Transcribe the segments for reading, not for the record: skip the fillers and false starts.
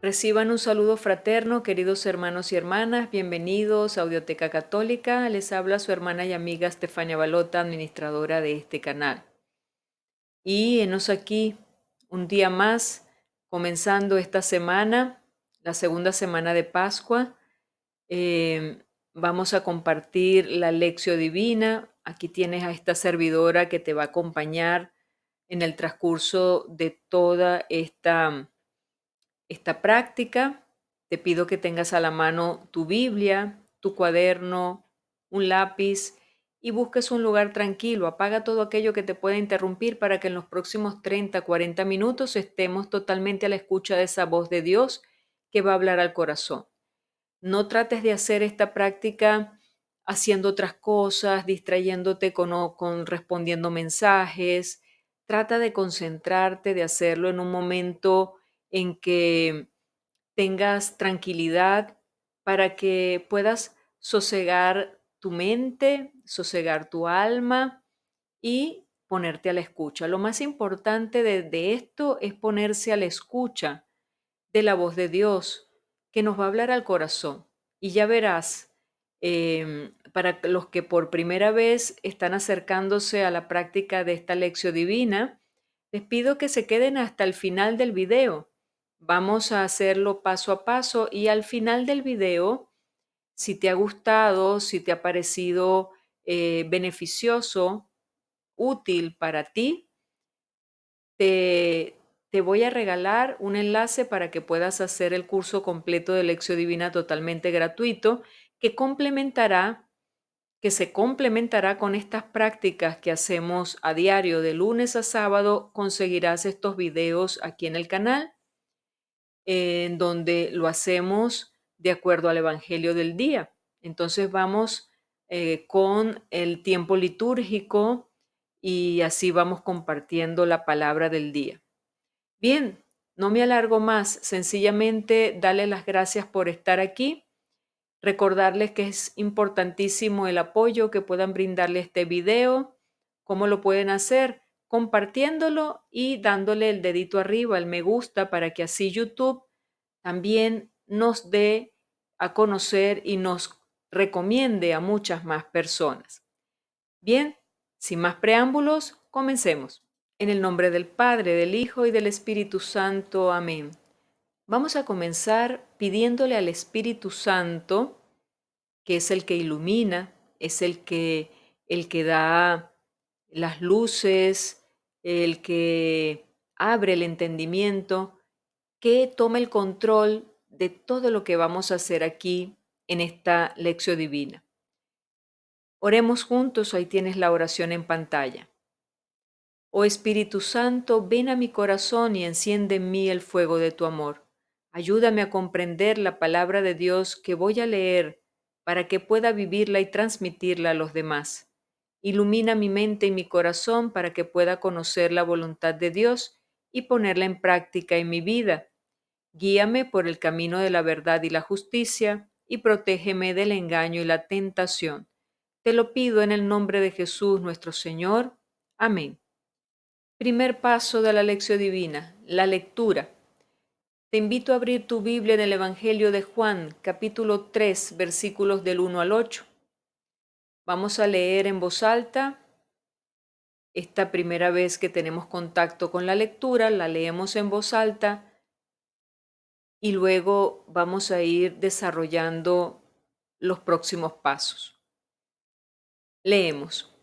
Reciban un saludo fraterno, queridos hermanos y hermanas. Bienvenidos a Audioteca Católica. Les habla su hermana y amiga Estefania Balota, administradora de este canal. Y enos aquí un día más, comenzando esta semana, la segunda semana de Pascua. Vamos a compartir la Lección Divina. Aquí tienes a esta servidora que te va a acompañar en el transcurso de toda esta práctica. Te pido que tengas a la mano tu Biblia, tu cuaderno, un lápiz y busques un lugar tranquilo. Apaga todo aquello que te pueda interrumpir para que en los próximos 30, 40 minutos estemos totalmente a la escucha de esa voz de Dios que va a hablar al corazón. No trates de hacer esta práctica haciendo otras cosas, distrayéndote con respondiendo mensajes. Trata de concentrarte, de hacerlo en un momento en que tengas tranquilidad para que puedas sosegar tu mente, sosegar tu alma y ponerte a la escucha. Lo más importante de esto es ponerse a la escucha de la voz de Dios que nos va a hablar al corazón. Y ya verás, para los que por primera vez están acercándose a la práctica de esta lección divina, les pido que se queden hasta el final del video. Vamos a hacerlo paso a paso y al final del video, si te ha gustado, si te ha parecido beneficioso, útil para ti, te, te voy a regalar un enlace para que puedas hacer el curso completo de Lección Divina totalmente gratuito que se complementará con estas prácticas que hacemos a diario de lunes a sábado. Conseguirás estos videos aquí en el canal, en donde lo hacemos de acuerdo al Evangelio del día. Entonces vamos con el tiempo litúrgico y así vamos compartiendo la palabra del día. Bien, no me alargo más, sencillamente darles las gracias por estar aquí, recordarles que es importantísimo el apoyo que puedan brindarle a este video. ¿Cómo lo pueden hacer? Compartiéndolo y dándole el dedito arriba, el me gusta, para que así YouTube también nos dé a conocer y nos recomiende a muchas más personas. Bien, sin más preámbulos, comencemos. En el nombre del Padre, del Hijo y del Espíritu Santo. Amén. Vamos a comenzar pidiéndole al Espíritu Santo, que es el que ilumina, es el que da las luces, el que abre el entendimiento, que tome el control de todo lo que vamos a hacer aquí en esta lección divina. Oremos juntos, ahí tienes la oración en pantalla. Oh Espíritu Santo, ven a mi corazón y enciende en mí el fuego de tu amor. Ayúdame a comprender la palabra de Dios que voy a leer para que pueda vivirla y transmitirla a los demás. Ilumina mi mente y mi corazón para que pueda conocer la voluntad de Dios y ponerla en práctica en mi vida. Guíame por el camino de la verdad y la justicia y protégeme del engaño y la tentación. Te lo pido en el nombre de Jesús nuestro Señor. Amén. Primer paso de la lección divina, la lectura. Te invito a abrir tu Biblia en el Evangelio de Juan, capítulo 3, versículos del 1 al 8. Vamos a leer en voz alta. Esta primera vez que tenemos contacto con la lectura, la leemos en voz alta y luego vamos a ir desarrollando los próximos pasos. Leemos.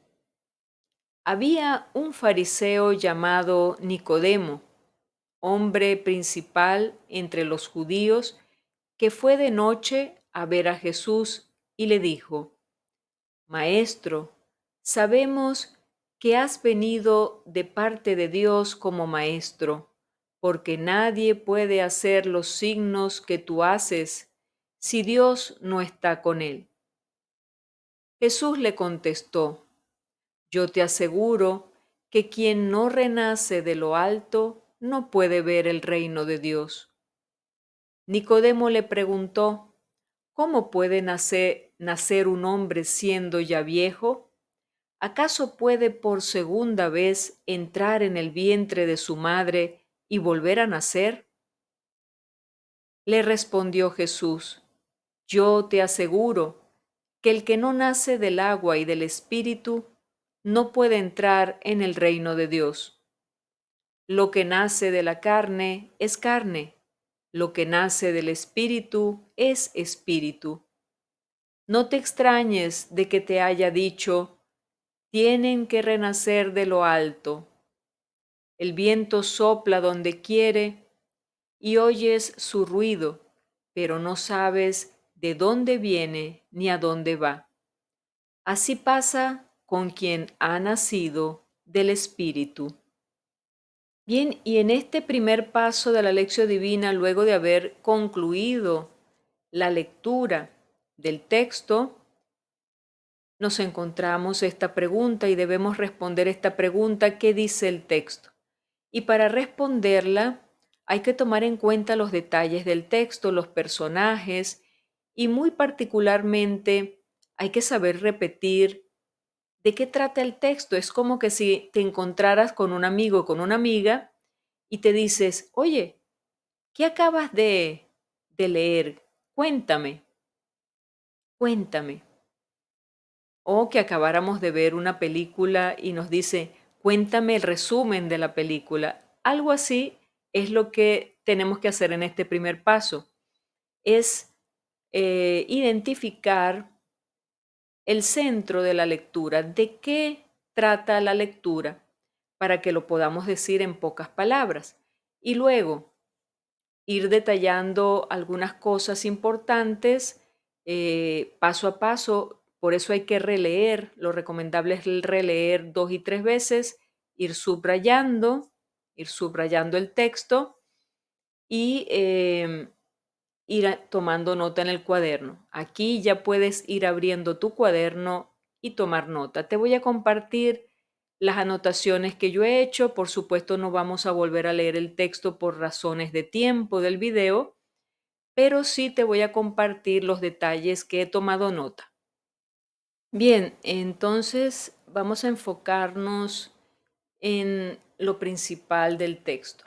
Había un fariseo llamado Nicodemo, hombre principal entre los judíos, que fue de noche a ver a Jesús y le dijo: Maestro, sabemos que has venido de parte de Dios como maestro, porque nadie puede hacer los signos que tú haces si Dios no está con él. Jesús le contestó: Yo te aseguro que quien no renace de lo alto no puede ver el reino de Dios. Nicodemo le preguntó: ¿Cómo puede nacer un hombre siendo ya viejo? ¿Acaso puede por segunda vez entrar en el vientre de su madre y volver a nacer? Le respondió Jesús: Yo te aseguro que el que no nace del agua y del Espíritu no puede entrar en el reino de Dios. Lo que nace de la carne es carne, lo que nace del Espíritu es espíritu. No te extrañes de que te haya dicho: tienen que renacer de lo alto. El viento sopla donde quiere y oyes su ruido, pero no sabes de dónde viene ni a dónde va. Así pasa con quien ha nacido del Espíritu. Bien, y en este primer paso de la lección divina, luego de haber concluido la lectura del texto, nos encontramos esta pregunta y debemos responder esta pregunta: ¿qué dice el texto? Y para responderla hay que tomar en cuenta los detalles del texto, los personajes, y muy particularmente hay que saber repetir de qué trata el texto. Es como que si te encontraras con un amigo o con una amiga y te dices: oye, ¿qué acabas de leer? Cuéntame, cuéntame. O que acabáramos de ver una película y nos dice: cuéntame el resumen de la película. Algo así es lo que tenemos que hacer en este primer paso. Es identificar el centro de la lectura, de qué trata la lectura, para que lo podamos decir en pocas palabras. Y luego ir detallando algunas cosas importantes paso a paso. Por eso hay que releer. Lo recomendable es el releer 2 y 3 veces, ir subrayando el texto y tomando nota en el cuaderno. Aquí ya puedes ir abriendo tu cuaderno y tomar nota. Te voy a compartir las anotaciones que yo he hecho. Por supuesto, no vamos a volver a leer el texto por razones de tiempo del video, pero sí te voy a compartir los detalles que he tomado nota. Bien, entonces vamos a enfocarnos en lo principal del texto.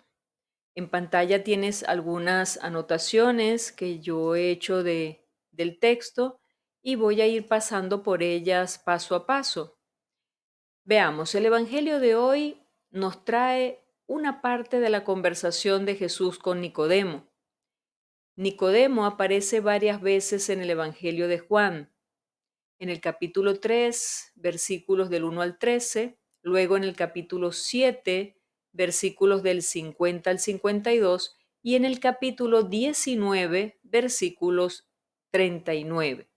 En pantalla tienes algunas anotaciones que yo he hecho del texto y voy a ir pasando por ellas paso a paso. Veamos, el Evangelio de hoy nos trae una parte de la conversación de Jesús con Nicodemo. Nicodemo aparece varias veces en el Evangelio de Juan, en el capítulo 3, versículos del 1 al 13, luego en el capítulo 7, versículos del 50 al 52, y en el capítulo 19, versículos 39.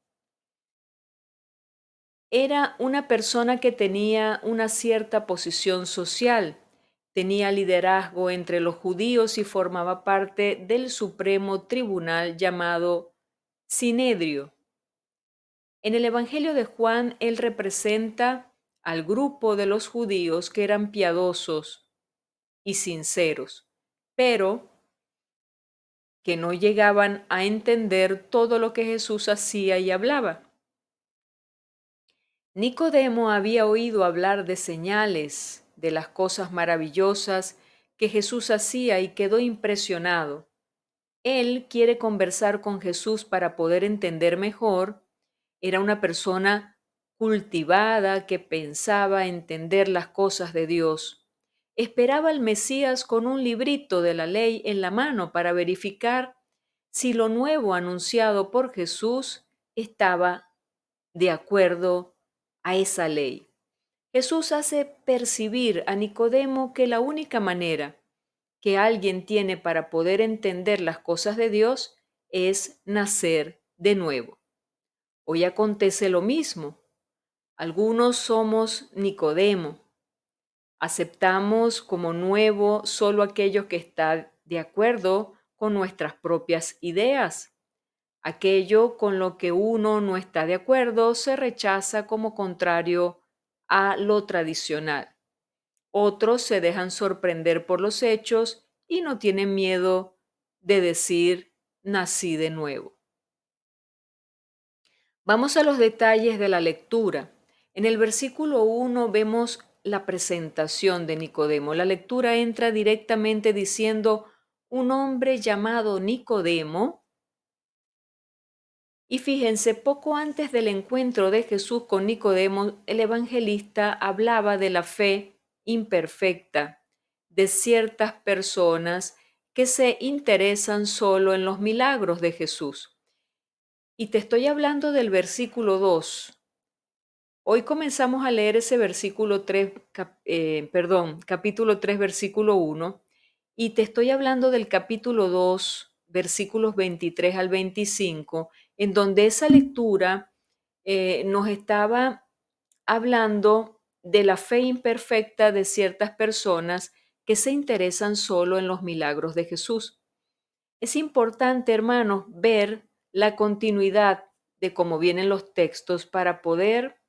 Era una persona que tenía una cierta posición social, tenía liderazgo entre los judíos y formaba parte del supremo tribunal llamado Sinedrio. En el Evangelio de Juan, él representa al grupo de los judíos que eran piadosos y sinceros, pero que no llegaban a entender todo lo que Jesús hacía y hablaba. Nicodemo había oído hablar de señales, de las cosas maravillosas que Jesús hacía y quedó impresionado. Él quiere conversar con Jesús para poder entender mejor. Era una persona cultivada que pensaba entender las cosas de Dios. Esperaba al Mesías con un librito de la ley en la mano para verificar si lo nuevo anunciado por Jesús estaba de acuerdo a esa ley. Jesús hace percibir a Nicodemo que la única manera que alguien tiene para poder entender las cosas de Dios es nacer de nuevo. Hoy acontece lo mismo. Algunos somos Nicodemo. Aceptamos como nuevo solo aquello que está de acuerdo con nuestras propias ideas. Aquello con lo que uno no está de acuerdo se rechaza como contrario a lo tradicional. Otros se dejan sorprender por los hechos y no tienen miedo de decir: nací de nuevo. Vamos a los detalles de la lectura. En el versículo 1 vemos la presentación de Nicodemo. La lectura entra directamente diciendo: un hombre llamado Nicodemo Y fíjense, poco antes del encuentro de Jesús con Nicodemo, el evangelista hablaba de la fe imperfecta de ciertas personas que se interesan solo en los milagros de Jesús. Y te estoy hablando del versículo 2. Hoy comenzamos a leer ese versículo 3, capítulo 3, versículo 1, y te estoy hablando del capítulo 2, versículos 23 al 25, en donde esa lectura nos estaba hablando de la fe imperfecta de ciertas personas que se interesan solo en los milagros de Jesús. Es importante, hermanos, ver la continuidad de cómo vienen los textos para poder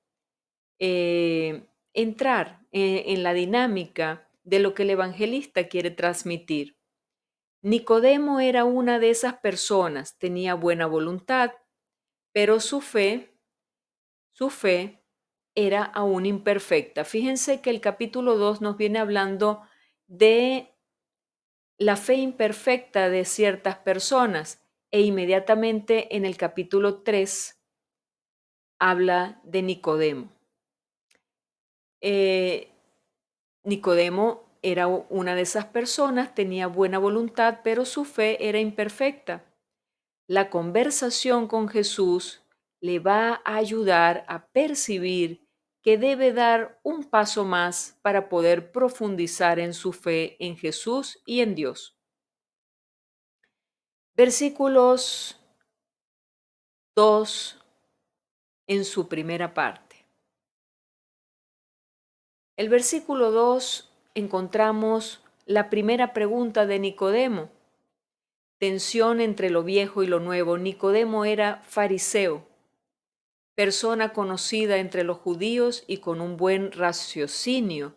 entrar en la dinámica de lo que el evangelista quiere transmitir. Nicodemo era una de esas personas, tenía buena voluntad, pero su fe era aún imperfecta. Fíjense que el capítulo 2 nos viene hablando de la fe imperfecta de ciertas personas e inmediatamente en el capítulo 3 habla de Nicodemo. Nicodemo era una de esas personas, tenía buena voluntad, pero su fe era imperfecta. La conversación con Jesús le va a ayudar a percibir que debe dar un paso más para poder profundizar en su fe en Jesús y en Dios. Versículos 2 en su primera parte. El versículo 2 encontramos la primera pregunta de Nicodemo. Tensión entre lo viejo y lo nuevo. Nicodemo era fariseo, persona conocida entre los judíos y con un buen raciocinio.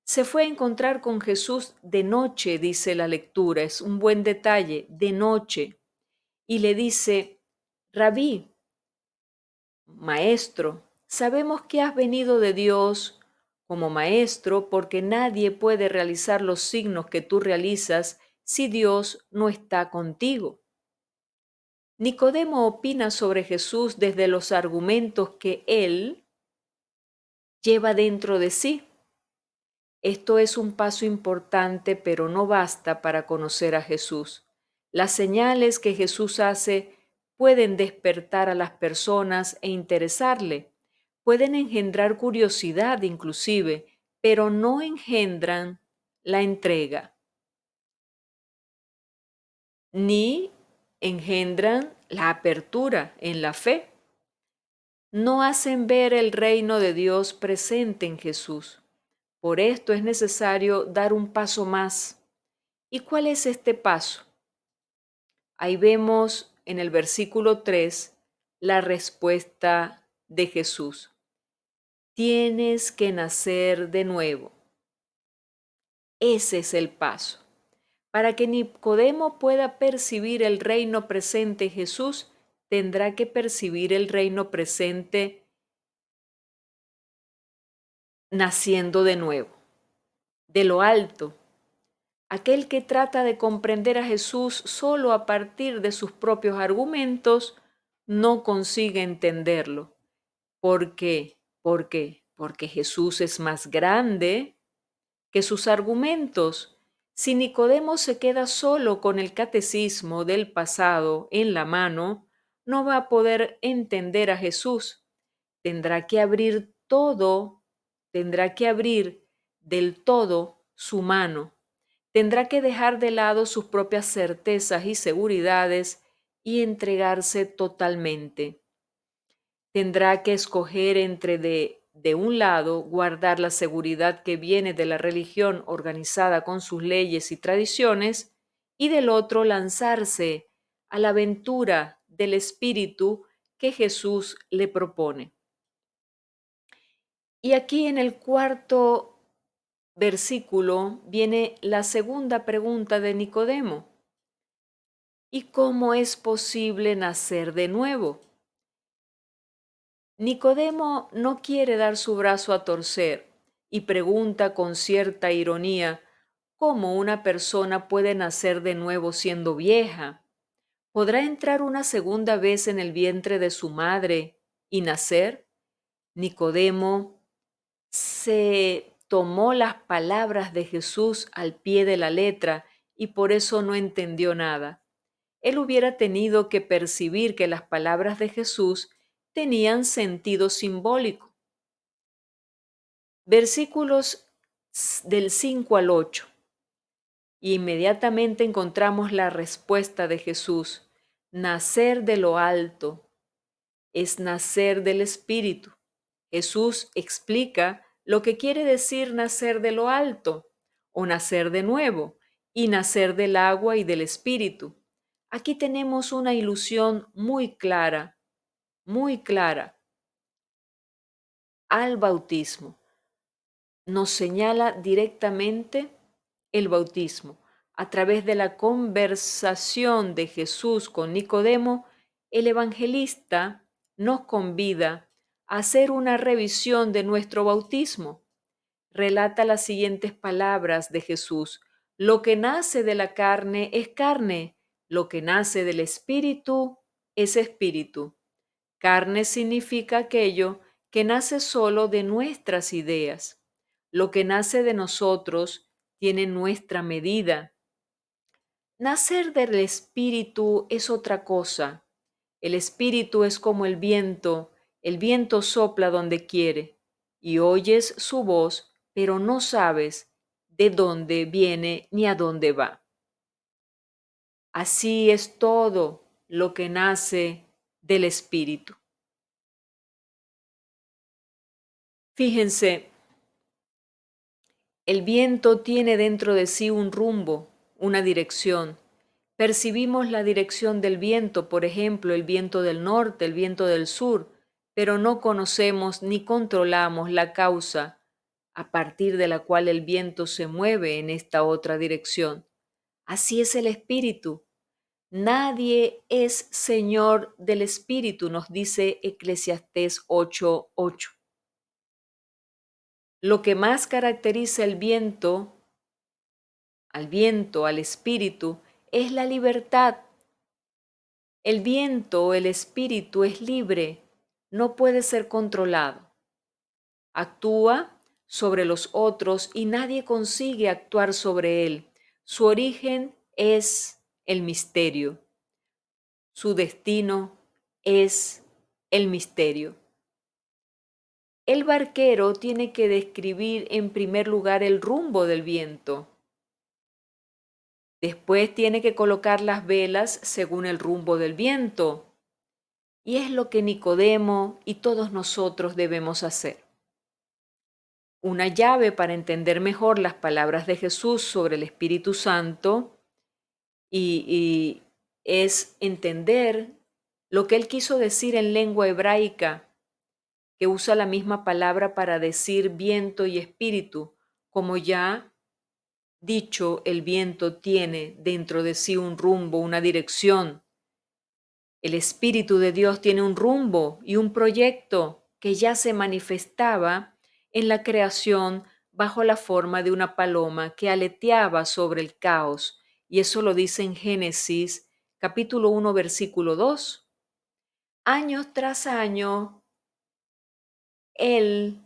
Se fue a encontrar con Jesús de noche, dice la lectura, es un buen detalle, de noche, y le dice: Rabí, maestro, sabemos que has venido de Dios como maestro, porque nadie puede realizar los signos que tú realizas si Dios no está contigo. Nicodemo opina sobre Jesús desde los argumentos que él lleva dentro de sí. Esto es un paso importante, pero no basta para conocer a Jesús. Las señales que Jesús hace pueden despertar a las personas e interesarle, pueden engendrar curiosidad inclusive, pero no engendran la entrega, ni engendran la apertura en la fe. No hacen ver el reino de Dios presente en Jesús. Por esto es necesario dar un paso más. ¿Y cuál es este paso? Ahí vemos en el versículo 3 la respuesta de Jesús. Tienes que nacer de nuevo. Ese es el paso. Para que Nicodemo pueda percibir el reino presente en Jesús, tendrá que percibir el reino presente naciendo de nuevo, de lo alto. Aquel que trata de comprender a Jesús solo a partir de sus propios argumentos no consigue entenderlo. ¿Por qué? ¿Por qué? Porque Jesús es más grande que sus argumentos. Si Nicodemo se queda solo con el catecismo del pasado en la mano, no va a poder entender a Jesús. Tendrá que abrir todo, tendrá que abrir del todo su mano. Tendrá que dejar de lado sus propias certezas y seguridades y entregarse totalmente. Tendrá que escoger entre de un lado, guardar la seguridad que viene de la religión organizada con sus leyes y tradiciones, y del otro lanzarse a la aventura del espíritu que Jesús le propone. Y aquí en el cuarto versículo viene la segunda pregunta de Nicodemo. ¿Y cómo es posible nacer de nuevo? Nicodemo no quiere dar su brazo a torcer y pregunta con cierta ironía cómo una persona puede nacer de nuevo siendo vieja. ¿Podrá entrar una segunda vez en el vientre de su madre y nacer? Nicodemo se tomó las palabras de Jesús al pie de la letra y por eso no entendió nada. Él hubiera tenido que percibir que las palabras de Jesús tenían sentido simbólico. Versículos del 5 al 8. Y inmediatamente encontramos la respuesta de Jesús. Nacer de lo alto es nacer del Espíritu. Jesús explica lo que quiere decir nacer de lo alto o nacer de nuevo y nacer del agua y del Espíritu. Aquí tenemos una ilusión muy clara al bautismo. Nos señala directamente el bautismo. A través de la conversación de Jesús con Nicodemo, el evangelista nos convida a hacer una revisión de nuestro bautismo. Relata las siguientes palabras de Jesús. Lo que nace de la carne es carne, lo que nace del espíritu es espíritu. Carne significa aquello que nace solo de nuestras ideas. Lo que nace de nosotros tiene nuestra medida. Nacer del espíritu es otra cosa. El espíritu es como el viento sopla donde quiere, y oyes su voz, pero no sabes de dónde viene ni a dónde va. Así es todo lo que nace del espíritu. Fíjense, el viento tiene dentro de sí un rumbo, una dirección. Percibimos la dirección del viento, por ejemplo, el viento del norte, el viento del sur, pero no conocemos ni controlamos la causa a partir de la cual el viento se mueve en esta otra dirección. Así es el espíritu. Nadie es señor del espíritu, nos dice Eclesiastés 8:8. Lo que más caracteriza al viento, al espíritu, es la libertad. El viento, el espíritu es libre, no puede ser controlado. Actúa sobre los otros y nadie consigue actuar sobre él. Su origen es el misterio. Su destino es el misterio. El barquero tiene que describir en primer lugar el rumbo del viento. Después tiene que colocar las velas según el rumbo del viento. Y es lo que Nicodemo y todos nosotros debemos hacer. Una llave para entender mejor las palabras de Jesús sobre el Espíritu Santo y es entender lo que él quiso decir en lengua hebraica, que usa la misma palabra para decir viento y espíritu. Como ya dicho, el viento tiene dentro de sí un rumbo, una dirección. El Espíritu de Dios tiene un rumbo y un proyecto que ya se manifestaba en la creación bajo la forma de una paloma que aleteaba sobre el caos. Y eso lo dice en Génesis capítulo 1, versículo 2. Año tras año, Él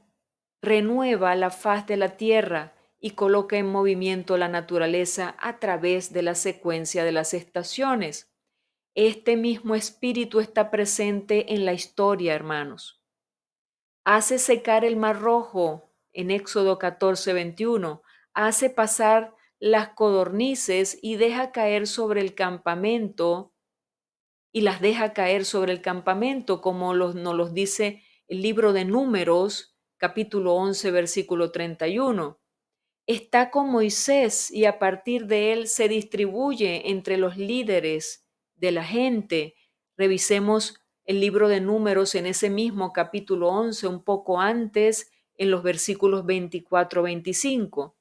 renueva la faz de la tierra y coloca en movimiento la naturaleza a través de la secuencia de las estaciones. Este mismo espíritu está presente en la historia, hermanos. Hace secar el mar rojo en Éxodo 14:21. Hace pasar las codornices y deja caer sobre el campamento y las deja caer sobre el campamento, como nos los dice el libro de Números, capítulo 11, versículo 31. Está con Moisés y a partir de él se distribuye entre los líderes de la gente. Revisemos el libro de Números en ese mismo capítulo 11, un poco antes, en los versículos 24-25.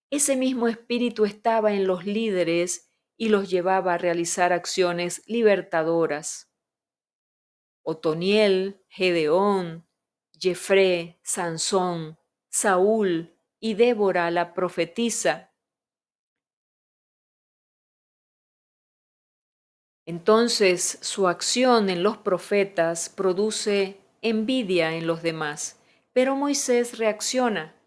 Ese mismo espíritu estaba en los líderes y los llevaba a realizar acciones libertadoras. Otoniel, Gedeón, Jefré, Sansón, Saúl y Débora la profetisa. Entonces, su acción en los profetas produce envidia en los demás, pero Moisés reacciona.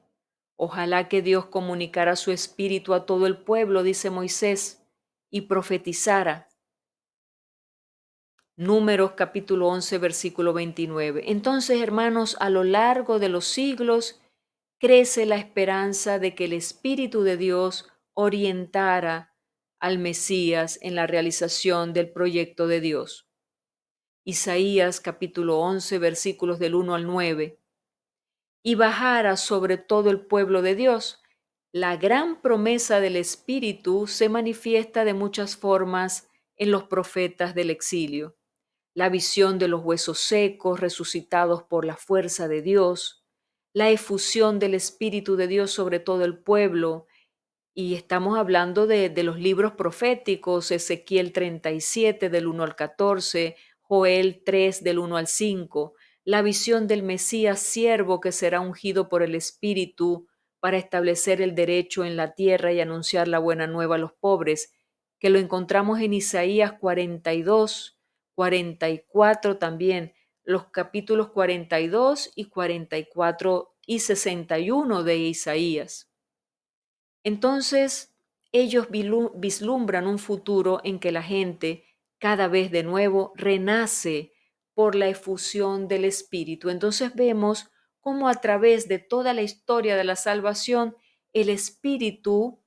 Ojalá que Dios comunicara su espíritu a todo el pueblo, dice Moisés, y profetizara. Números capítulo 11, versículo 29. Entonces, hermanos, a lo largo de los siglos crece la esperanza de que el Espíritu de Dios orientara al Mesías en la realización del proyecto de Dios. Isaías capítulo 11, versículos del 1 al 9. Y bajara sobre todo el pueblo de Dios. La gran promesa del Espíritu se manifiesta de muchas formas en los profetas del exilio. La visión de los huesos secos resucitados por la fuerza de Dios, la efusión del Espíritu de Dios sobre todo el pueblo, y estamos hablando de los libros proféticos, Ezequiel 37 del 1 al 14, Joel 3 del 1 al 5, la visión del Mesías siervo que será ungido por el Espíritu para establecer el derecho en la tierra y anunciar la buena nueva a los pobres, que lo encontramos en Isaías 42, 44 también, los capítulos 42 y 44 y 61 de Isaías. Entonces, ellos vislumbran un futuro en que la gente cada vez de nuevo renace por la efusión del Espíritu. Entonces vemos cómo a través de toda la historia de la salvación, el Espíritu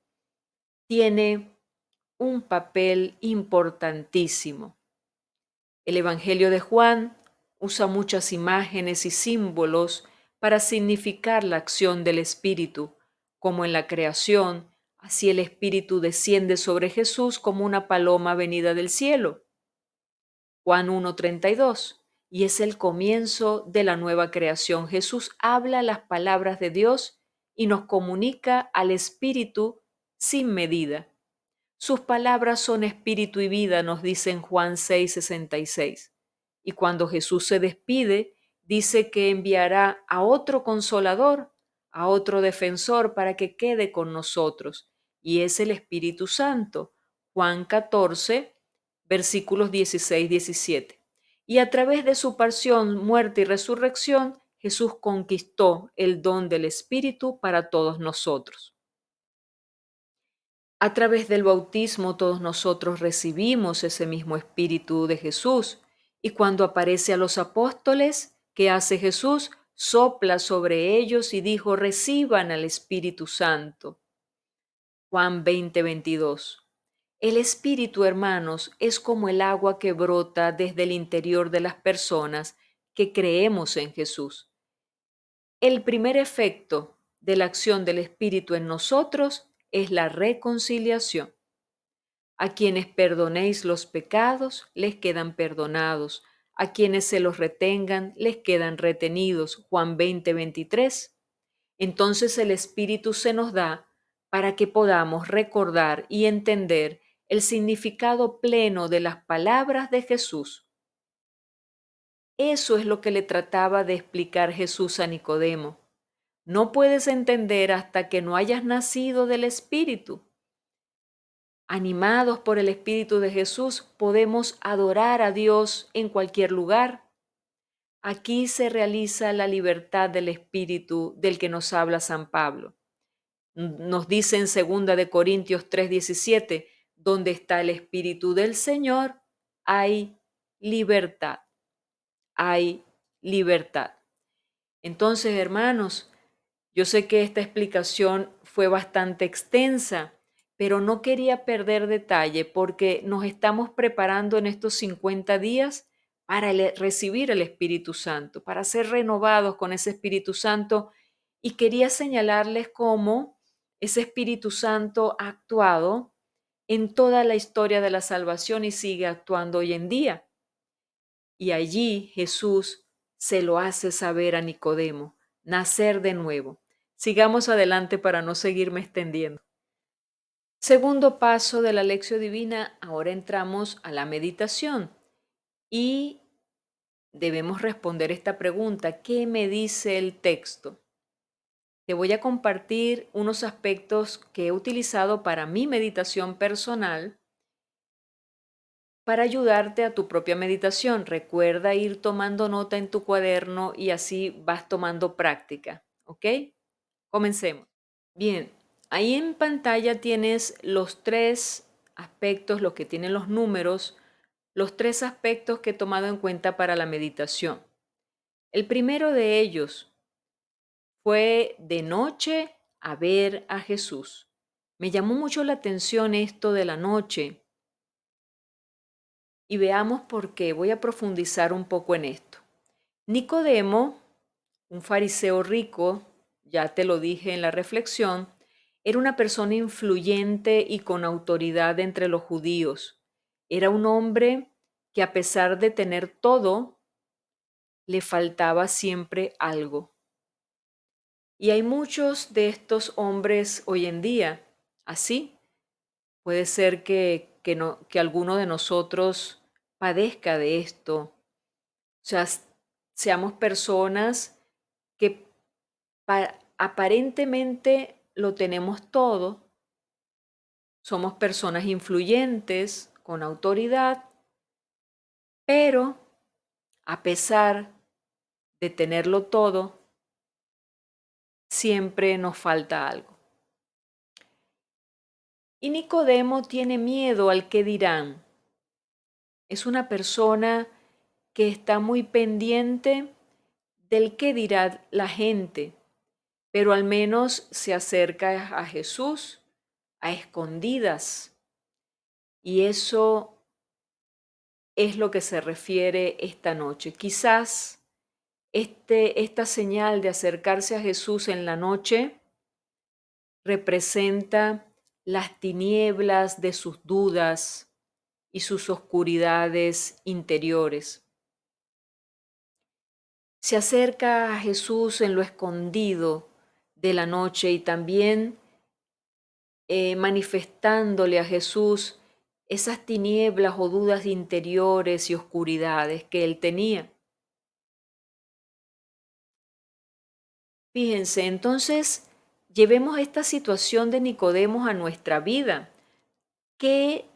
tiene un papel importantísimo. El Evangelio de Juan usa muchas imágenes y símbolos para significar la acción del Espíritu, como en la creación, así el Espíritu desciende sobre Jesús como una paloma venida del cielo. Juan 1:32, y es el comienzo de la nueva creación. Jesús habla las palabras de Dios y nos comunica al Espíritu sin medida. Sus palabras son espíritu y vida, nos dice en Juan 6:66. Y cuando Jesús se despide, dice que enviará a otro consolador, a otro defensor para que quede con nosotros. Y es el Espíritu Santo. Juan 14, versículos 16-17. Y a través de su pasión, muerte y resurrección, Jesús conquistó el don del Espíritu para todos nosotros. A través del bautismo todos nosotros recibimos ese mismo Espíritu de Jesús y cuando aparece a los apóstoles, ¿qué hace Jesús? Sopla sobre ellos y dijo, reciban al Espíritu Santo. Juan 20:22. El Espíritu, hermanos, es como el agua que brota desde el interior de las personas que creemos en Jesús. El primer efecto de la acción del Espíritu en nosotros es la reconciliación. A quienes perdonéis los pecados, les quedan perdonados. A quienes se los retengan, les quedan retenidos. Juan 20:23. Entonces el Espíritu se nos da para que podamos recordar y entender el significado pleno de las palabras de Jesús. Eso es lo que le trataba de explicar Jesús a Nicodemo. No puedes entender hasta que no hayas nacido del Espíritu. Animados por el Espíritu de Jesús, podemos adorar a Dios en cualquier lugar. Aquí se realiza la libertad del Espíritu del que nos habla San Pablo. Nos dice en 2 de Corintios 3:17, donde está el Espíritu del Señor, hay libertad, hay libertad. Entonces, hermanos, yo sé que esta explicación fue bastante extensa, pero no quería perder detalle porque nos estamos preparando en estos 50 días para recibir el Espíritu Santo, para ser renovados con ese Espíritu Santo y quería señalarles cómo ese Espíritu Santo ha actuado en toda la historia de la salvación y sigue actuando hoy en día. Y allí Jesús se lo hace saber a Nicodemo, nacer de nuevo. Sigamos adelante para no seguirme extendiendo. Segundo paso de la lección divina, ahora entramos a la meditación y debemos responder esta pregunta, ¿qué me dice el texto? Te voy a compartir unos aspectos que he utilizado para mi meditación personal para ayudarte a tu propia meditación. Recuerda ir tomando nota en tu cuaderno y así vas tomando práctica, ¿ok? Comencemos. Bien, ahí en pantalla tienes los tres aspectos, los que tienen los números, los tres aspectos que he tomado en cuenta para la meditación. El primero de ellos fue de noche a ver a Jesús. Me llamó mucho la atención esto de la noche y veamos por qué. Voy a profundizar un poco en esto. Nicodemo, un fariseo rico, ya te lo dije en la reflexión, era una persona influyente y con autoridad entre los judíos. Era un hombre que a pesar de tener todo, le faltaba siempre algo. Y hay muchos de estos hombres hoy en día así. Puede ser que alguno de nosotros padezca de esto. O sea, seamos personas que aparentemente lo tenemos todo, somos personas influyentes, con autoridad, pero a pesar de tenerlo todo, siempre nos falta algo. Y Nicodemo tiene miedo al que dirán. Es una persona que está muy pendiente del qué dirá la gente, pero al menos se acerca a Jesús a escondidas. Y eso es lo que se refiere esta noche. Quizás esta señal de acercarse a Jesús en la noche representa las tinieblas de sus dudas y sus oscuridades interiores. Se acerca a Jesús en lo escondido de la noche y también manifestándole a Jesús esas tinieblas o dudas interiores y oscuridades que él tenía. Fíjense, entonces llevemos esta situación de Nicodemos a nuestra vida. ¿Qué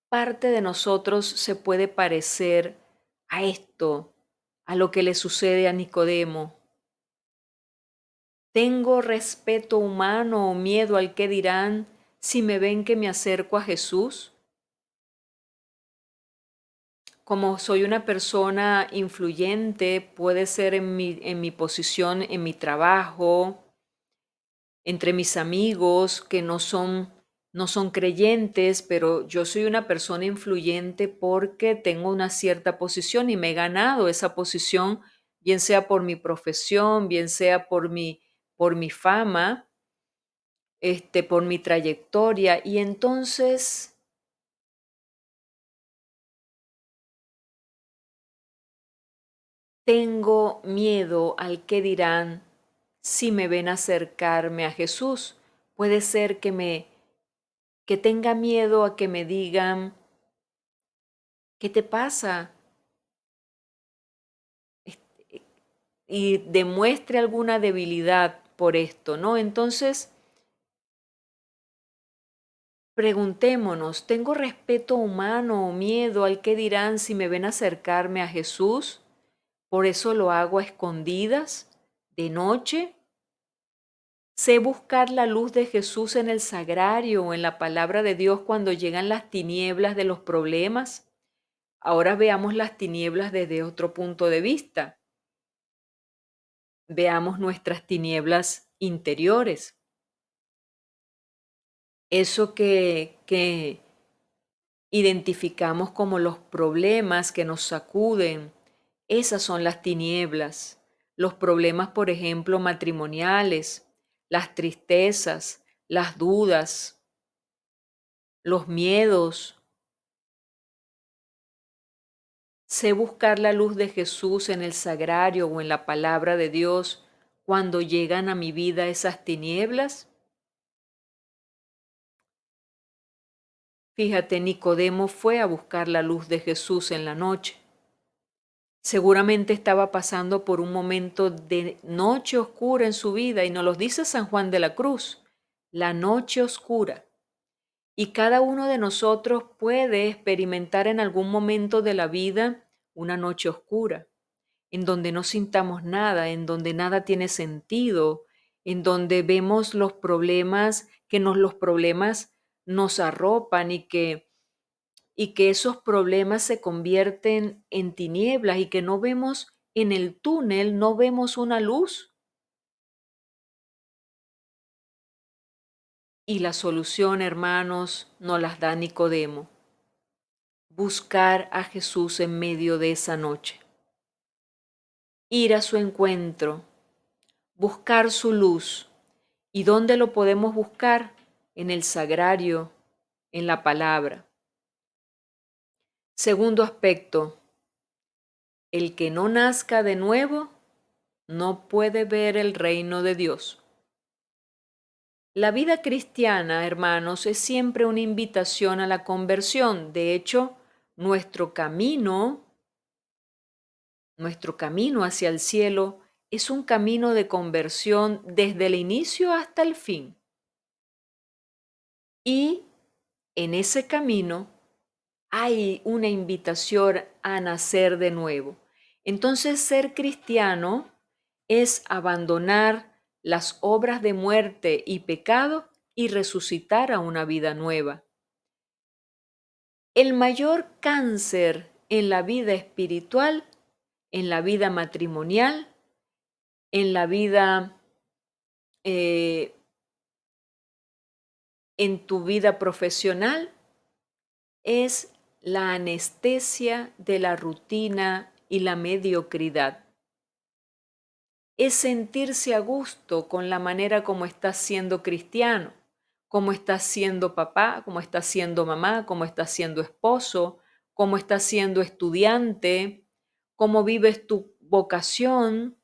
parte de nosotros se puede parecer a esto, a lo que le sucede a Nicodemo? ¿Tengo respeto humano o miedo al que dirán si me ven que me acerco a Jesús? Como soy una persona influyente, puede ser en mi posición, en mi trabajo, entre mis amigos que no son creyentes, pero yo soy una persona influyente porque tengo una cierta posición y me he ganado esa posición, bien sea por mi profesión, bien sea por mi fama, por mi trayectoria. Y entonces tengo miedo al que dirán si me ven acercarme a Jesús. Puede ser que tenga miedo a que me digan, ¿qué te pasa? Este, y demuestre alguna debilidad por esto, ¿no? Entonces, preguntémonos, ¿tengo respeto humano o miedo al que dirán si me ven acercarme a Jesús? Por eso lo hago a escondidas, de noche. Sé buscar la luz de Jesús en el sagrario o en la palabra de Dios cuando llegan las tinieblas de los problemas. Ahora veamos las tinieblas desde otro punto de vista. Veamos nuestras tinieblas interiores. Eso que identificamos como los problemas que nos sacuden, esas son las tinieblas. Los problemas, por ejemplo, matrimoniales, las tristezas, las dudas, los miedos. Sé buscar la luz de Jesús en el sagrario o en la palabra de Dios cuando llegan a mi vida esas tinieblas. Fíjate, Nicodemo fue a buscar la luz de Jesús en la noche. Seguramente estaba pasando por un momento de noche oscura en su vida y nos lo dice San Juan de la Cruz, la noche oscura. Y cada uno de nosotros puede experimentar en algún momento de la vida una noche oscura, en donde no sintamos nada, en donde nada tiene sentido, en donde vemos los problemas, los problemas nos arropan y que esos problemas se convierten en tinieblas y que no vemos en el túnel, no vemos una luz. Y la solución, hermanos, nos las da Nicodemo: buscar a Jesús en medio de esa noche, ir a su encuentro, buscar su luz. ¿Y dónde lo podemos buscar? En el sagrario, en la palabra. Segundo aspecto, el que no nazca de nuevo no puede ver el reino de Dios. La vida cristiana, hermanos, es siempre una invitación a la conversión. De hecho, nuestro camino hacia el cielo es un camino de conversión desde el inicio hasta el fin. Y en ese camino hay una invitación a nacer de nuevo. Entonces, ser cristiano es abandonar las obras de muerte y pecado y resucitar a una vida nueva. El mayor cáncer en la vida espiritual, en la vida matrimonial, en la vida, eh, en tu vida profesional, es la anestesia de la rutina y la mediocridad. Es sentirse a gusto con la manera como estás siendo cristiano, como estás siendo papá, como estás siendo mamá, como estás siendo esposo, como estás siendo estudiante, cómo vives tu vocación.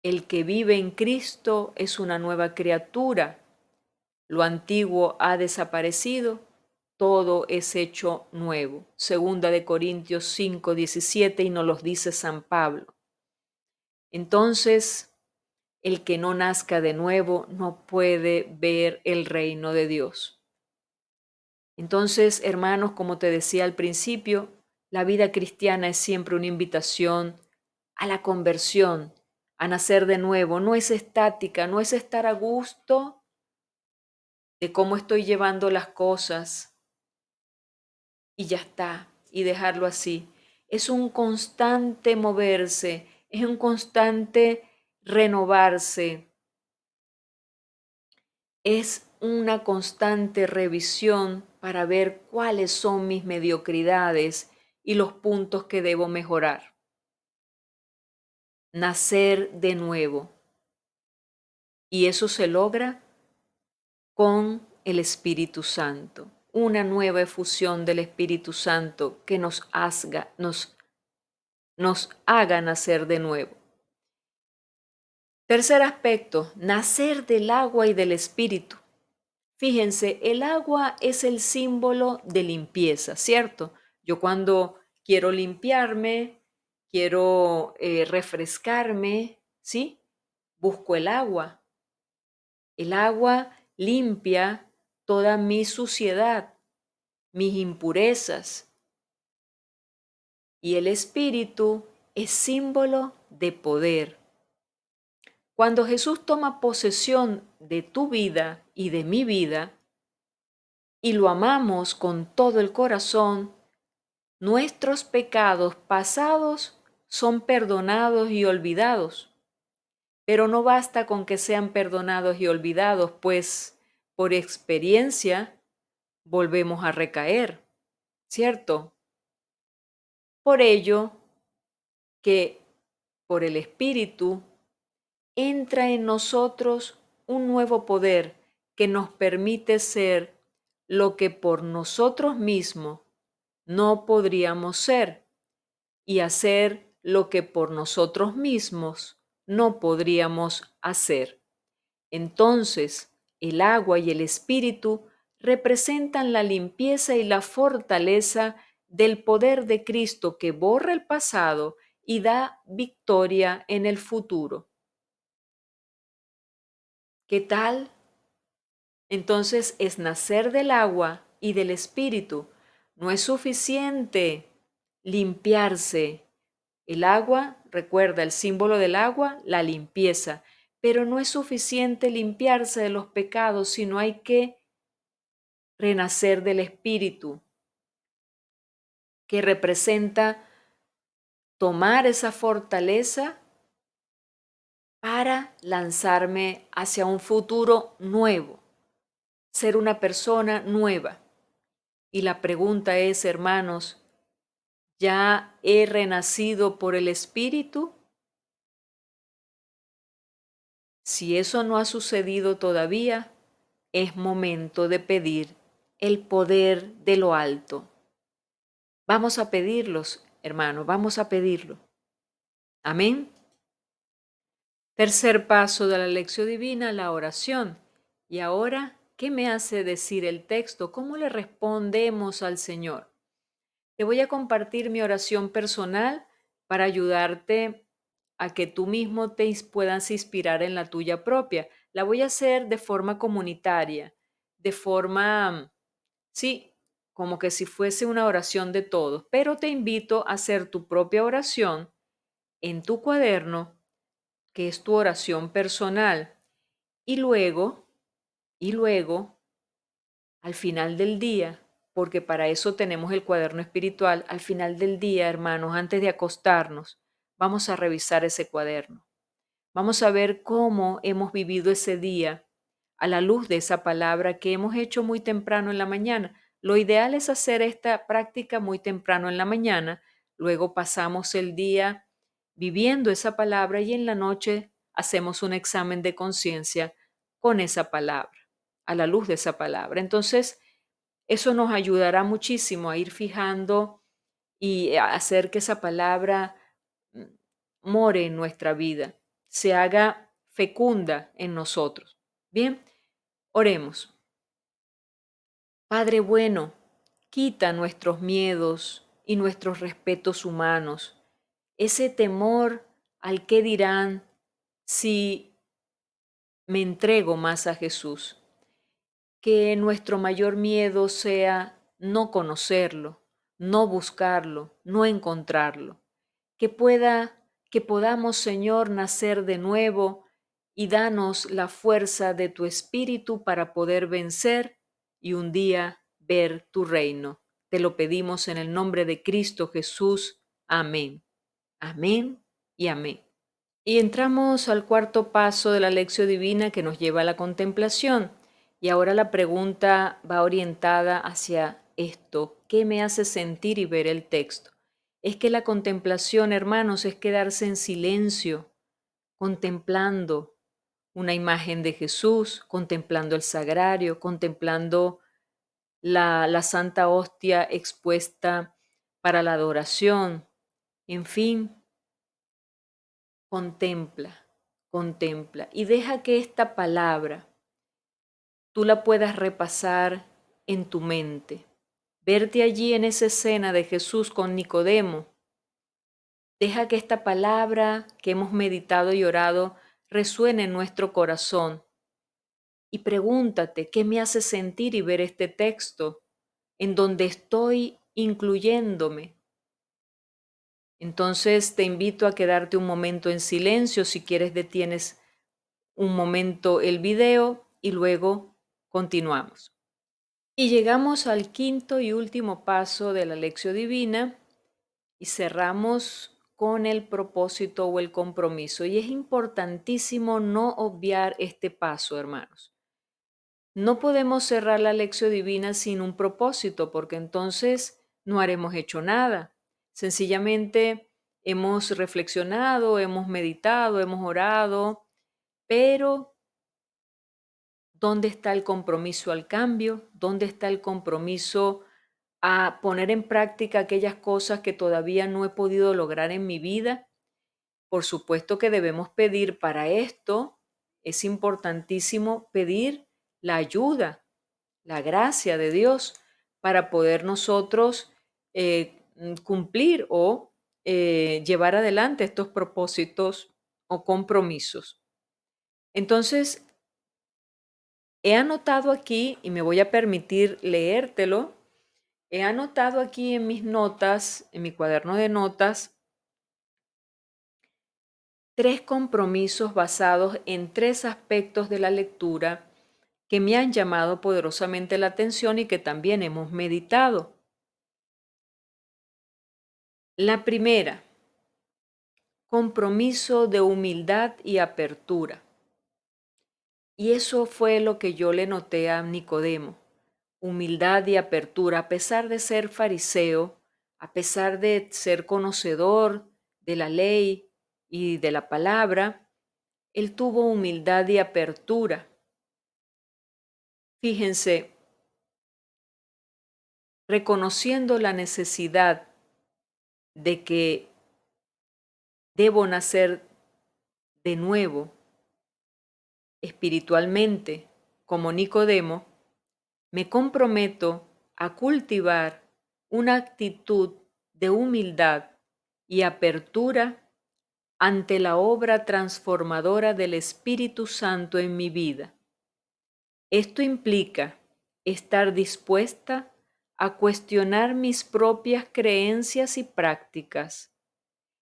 El que vive en Cristo es una nueva criatura. Lo antiguo ha desaparecido, todo es hecho nuevo. Segunda de Corintios 5:17 y nos lo dice San Pablo. Entonces, el que no nazca de nuevo no puede ver el reino de Dios. Entonces, hermanos, como te decía al principio, la vida cristiana es siempre una invitación a la conversión, a nacer de nuevo. No es estática, no es estar a gusto de cómo estoy llevando las cosas y ya está, y dejarlo así. Es un constante moverse, es un constante renovarse, es una constante revisión para ver cuáles son mis mediocridades y los puntos que debo mejorar. Nacer de nuevo. Y eso se logra con el Espíritu Santo, una nueva efusión del Espíritu Santo que nos haga nacer de nuevo. Tercer aspecto, nacer del agua y del Espíritu. Fíjense, el agua es el símbolo de limpieza, ¿cierto? Yo cuando quiero limpiarme, quiero refrescarme, ¿sí? Busco el agua. El agua limpia toda mi suciedad, mis impurezas. Y el Espíritu es símbolo de poder. Cuando Jesús toma posesión de tu vida y de mi vida, y lo amamos con todo el corazón, nuestros pecados pasados son perdonados y olvidados. Pero no basta con que sean perdonados y olvidados, pues por experiencia volvemos a recaer, ¿cierto? Por ello que por el Espíritu entra en nosotros un nuevo poder que nos permite ser lo que por nosotros mismos no podríamos ser y hacer lo que por nosotros mismos no podríamos hacer. Entonces, el agua y el espíritu representan la limpieza y la fortaleza del poder de Cristo que borra el pasado y da victoria en el futuro. ¿Qué tal? Entonces es nacer del agua y del espíritu. No es suficiente limpiarse. El agua, recuerda, el símbolo del agua, la limpieza. Pero no es suficiente limpiarse de los pecados, sino hay que renacer del espíritu, que representa tomar esa fortaleza para lanzarme hacia un futuro nuevo, ser una persona nueva. Y la pregunta es, hermanos, ¿ya he renacido por el Espíritu? Si eso no ha sucedido todavía, es momento de pedir el poder de lo alto. Vamos a pedirlos, hermanos, vamos a pedirlo. Amén. Tercer paso de la lección divina, la oración. Y ahora, ¿qué me hace decir el texto? ¿Cómo le respondemos al Señor? Te voy a compartir mi oración personal para ayudarte a que tú mismo puedas inspirar en la tuya propia. La voy a hacer de forma comunitaria, de forma, sí, como que si fuese una oración de todos, pero te invito a hacer tu propia oración en tu cuaderno, que es tu oración personal, y luego, al final del día, porque para eso tenemos el cuaderno espiritual, al final del día, hermanos, antes de acostarnos, vamos a revisar ese cuaderno. Vamos a ver cómo hemos vivido ese día a la luz de esa palabra que hemos hecho muy temprano en la mañana. Lo ideal es hacer esta práctica muy temprano en la mañana, luego pasamos el día viviendo esa palabra y en la noche hacemos un examen de conciencia con esa palabra, a la luz de esa palabra. Entonces, eso nos ayudará muchísimo a ir fijando y a hacer que esa palabra mm, more en nuestra vida, se haga fecunda en nosotros. Bien, oremos. Padre bueno, quita nuestros miedos y nuestros respetos humanos, ese temor al que dirán si me entrego más a Jesús. Que nuestro mayor miedo sea no conocerlo, no buscarlo, no encontrarlo. Que podamos, Señor, nacer de nuevo y danos la fuerza de tu espíritu para poder vencer y un día ver tu reino. Te lo pedimos en el nombre de Cristo Jesús. Amén. Amén y amén. Y entramos al cuarto paso de la lección divina que nos lleva a la contemplación. Y ahora la pregunta va orientada hacia esto. ¿Qué me hace sentir y ver el texto? Es que la contemplación, hermanos, es quedarse en silencio, contemplando una imagen de Jesús, contemplando el sagrario, contemplando la Santa Hostia expuesta para la adoración. En fin, contempla, contempla y deja que esta palabra tú la puedas repasar en tu mente. Verte allí en esa escena de Jesús con Nicodemo. Deja que esta palabra que hemos meditado y orado resuene en nuestro corazón. Y pregúntate, ¿qué me hace sentir y ver este texto en donde estoy incluyéndome? Entonces te invito a quedarte un momento en silencio. Si quieres, detienes un momento el video y luego continuamos. Y llegamos al quinto y último paso de la lección divina y cerramos con el propósito o el compromiso. Y es importantísimo no obviar este paso, hermanos. No podemos cerrar la lección divina sin un propósito, porque entonces no haremos hecho nada. Sencillamente hemos reflexionado, hemos meditado, hemos orado, pero ¿dónde está el compromiso al cambio? ¿Dónde está el compromiso a poner en práctica aquellas cosas que todavía no he podido lograr en mi vida? Por supuesto que debemos pedir para esto. Es importantísimo pedir la ayuda, la gracia de Dios para poder nosotros cumplir o llevar adelante estos propósitos o compromisos. Entonces, He anotado aquí, y me voy a permitir leértelo, he anotado aquí en mis notas, en mi cuaderno de notas, 3 compromisos basados en 3 aspectos de la lectura que me han llamado poderosamente la atención y que también hemos meditado. La primera, compromiso de humildad y apertura. Y eso fue lo que yo le noté a Nicodemo. Humildad y apertura, a pesar de ser fariseo, a pesar de ser conocedor de la ley y de la palabra, él tuvo humildad y apertura. Fíjense, reconociendo la necesidad de que debo nacer de nuevo espiritualmente, como Nicodemo, me comprometo a cultivar una actitud de humildad y apertura ante la obra transformadora del Espíritu Santo en mi vida. Esto implica estar dispuesta a cuestionar mis propias creencias y prácticas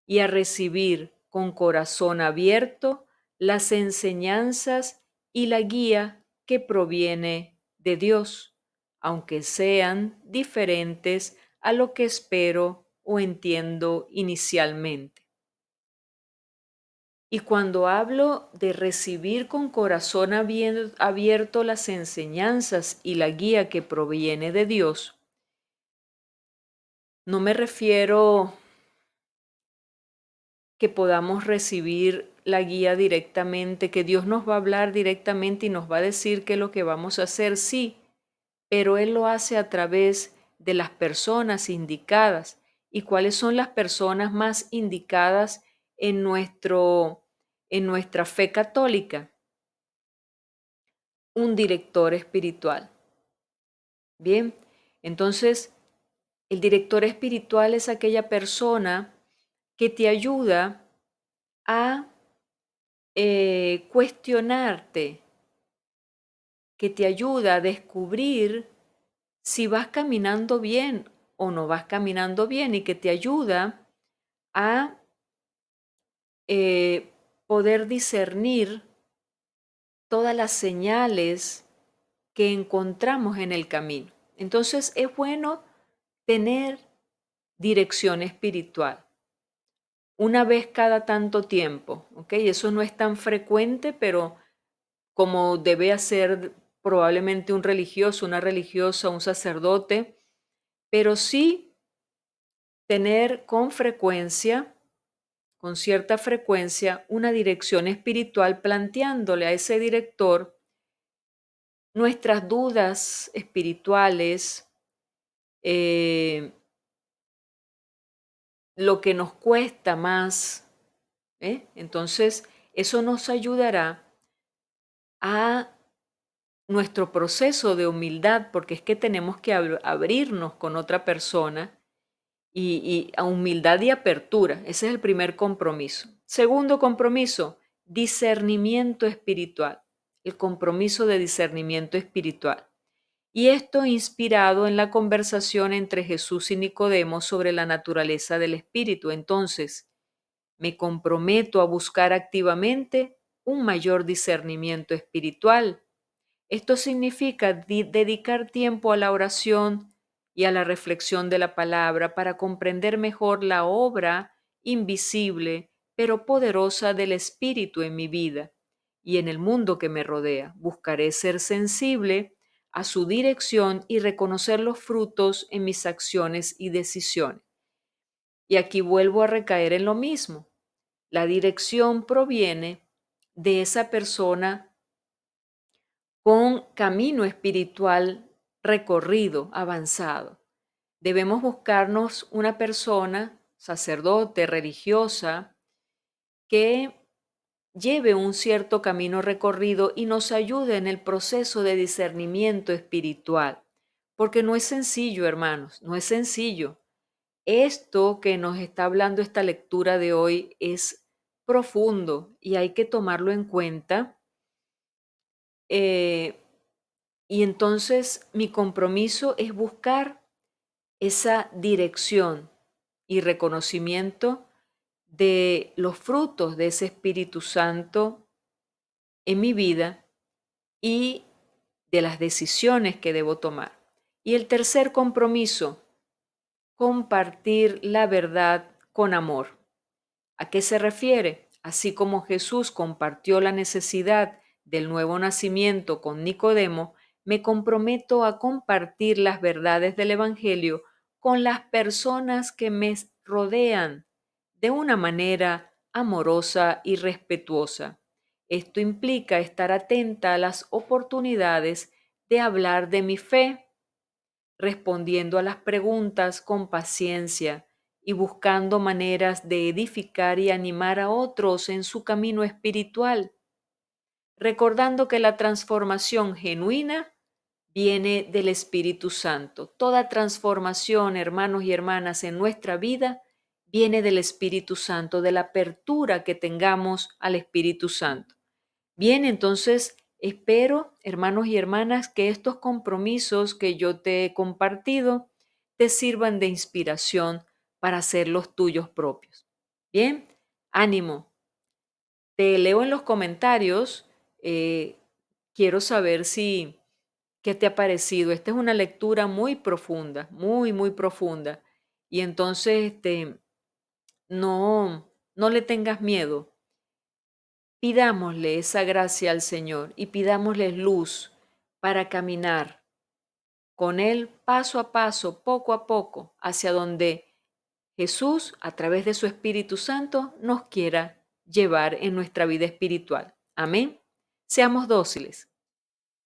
y a recibir con corazón abierto las enseñanzas y la guía que proviene de Dios, aunque sean diferentes a lo que espero o entiendo inicialmente. Y cuando hablo de recibir con corazón abierto las enseñanzas y la guía que proviene de Dios, no me refiero que podamos recibir la guía directamente, que Dios nos va a hablar directamente y nos va a decir qué es lo que vamos a hacer, sí, pero Él lo hace a través de las personas indicadas. ¿Y cuáles son las personas más indicadas en nuestra fe católica? Un director espiritual. Bien, entonces el director espiritual es aquella persona que te ayuda a cuestionarte, que te ayuda a descubrir si vas caminando bien o no vas caminando bien y que te ayuda a eh, poder discernir todas las señales que encontramos en el camino. Entonces es bueno tener dirección espiritual una vez cada tanto tiempo, ¿ok? Eso no es tan frecuente, pero como debe hacer probablemente un religioso, una religiosa, un sacerdote, pero sí tener con frecuencia, con cierta frecuencia, una dirección espiritual planteándole a ese director nuestras dudas espirituales, eh, lo que nos cuesta más, ¿eh? Entonces, eso nos ayudará a nuestro proceso de humildad, porque es que tenemos que abrirnos con otra persona y a humildad y apertura. Ese es el primer compromiso. Segundo compromiso, discernimiento espiritual. El compromiso de discernimiento espiritual. Y esto inspirado en la conversación entre Jesús y Nicodemo sobre la naturaleza del espíritu. Entonces, me comprometo a buscar activamente un mayor discernimiento espiritual. Esto significa dedicar tiempo a la oración y a la reflexión de la palabra para comprender mejor la obra invisible pero poderosa del Espíritu en mi vida y en el mundo que me rodea. Buscaré ser sensible a su dirección y reconocer los frutos en mis acciones y decisiones. Y aquí vuelvo a recaer en lo mismo. La dirección proviene de esa persona con camino espiritual recorrido, avanzado. Debemos buscarnos una persona, sacerdote, religiosa, que lleve un cierto camino recorrido y nos ayude en el proceso de discernimiento espiritual. Porque no es sencillo, hermanos, no es sencillo. Esto que nos está hablando esta lectura de hoy es profundo y hay que tomarlo en cuenta. Y entonces mi compromiso es buscar esa dirección y reconocimiento de los frutos de ese Espíritu Santo en mi vida y de las decisiones que debo tomar. Y el tercer compromiso, compartir la verdad con amor. ¿A qué se refiere? Así como Jesús compartió la necesidad del nuevo nacimiento con Nicodemo, me comprometo a compartir las verdades del Evangelio con las personas que me rodean de una manera amorosa y respetuosa. Esto implica estar atenta a las oportunidades de hablar de mi fe, respondiendo a las preguntas con paciencia y buscando maneras de edificar y animar a otros en su camino espiritual, recordando que la transformación genuina viene del Espíritu Santo. Toda transformación, hermanos y hermanas, en nuestra vida viene del Espíritu Santo, de la apertura que tengamos al Espíritu Santo. Bien, entonces espero, hermanos y hermanas, que estos compromisos que yo te he compartido te sirvan de inspiración para hacer los tuyos propios. Bien, ánimo. Te leo en los comentarios. Quiero saber si qué te ha parecido. Esta es una lectura muy profunda, muy, muy profunda. Y entonces, no le tengas miedo. Pidámosle esa gracia al Señor y pidámosle luz para caminar con Él paso a paso, poco a poco, hacia donde Jesús, a través de su Espíritu Santo, nos quiera llevar en nuestra vida espiritual. Amén. Seamos dóciles.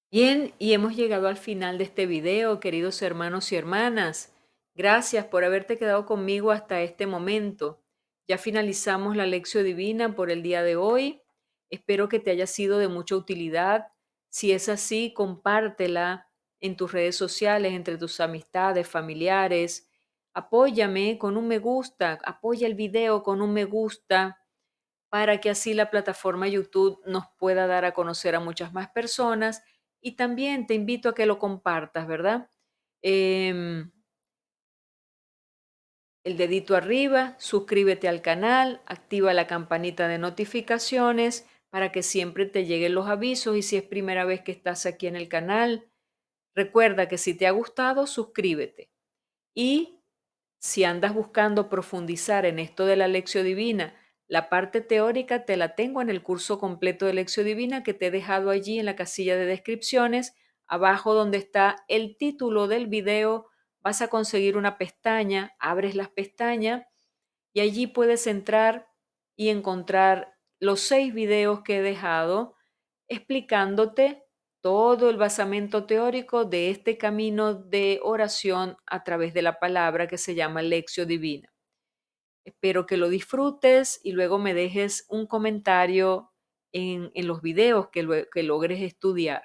Bien, y hemos llegado al final de este video, queridos hermanos y hermanas. Gracias por haberte quedado conmigo hasta este momento. Ya finalizamos la lección divina por el día de hoy. Espero que te haya sido de mucha utilidad. Si es así, compártela en tus redes sociales, entre tus amistades, familiares. Apóyame con un me gusta, apoya el video con un me gusta para que así la plataforma YouTube nos pueda dar a conocer a muchas más personas. Y también te invito a que lo compartas, ¿verdad? Em, el dedito arriba, suscríbete al canal, activa la campanita de notificaciones para que siempre te lleguen los avisos, y si es primera vez que estás aquí en el canal, recuerda que si te ha gustado, suscríbete. Y si andas buscando profundizar en esto de la Lección Divina, la parte teórica te la tengo en el curso completo de Lección Divina que te he dejado allí en la casilla de descripciones. Abajo donde está el título del video vas a conseguir una pestaña, abres las pestañas y allí puedes entrar y encontrar los 6 videos que he dejado explicándote todo el basamento teórico de este camino de oración a través de la palabra que se llama Lección Divina. Espero que lo disfrutes y luego me dejes un comentario en los videos que logres estudiar.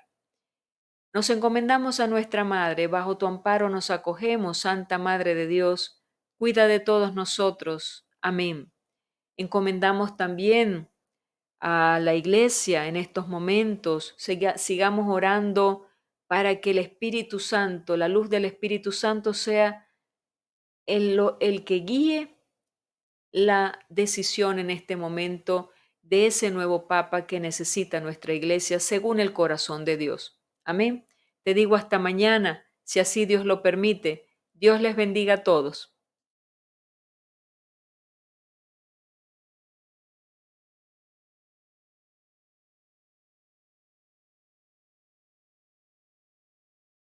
Nos encomendamos a nuestra Madre, bajo tu amparo nos acogemos, Santa Madre de Dios, cuida de todos nosotros. Amén. Encomendamos también a la iglesia en estos momentos. Sigamos orando para que el Espíritu Santo, la luz del Espíritu Santo sea el que guíe la decisión en este momento de ese nuevo Papa que necesita nuestra iglesia según el corazón de Dios. Amén. Te digo hasta mañana, si así Dios lo permite. Dios les bendiga a todos.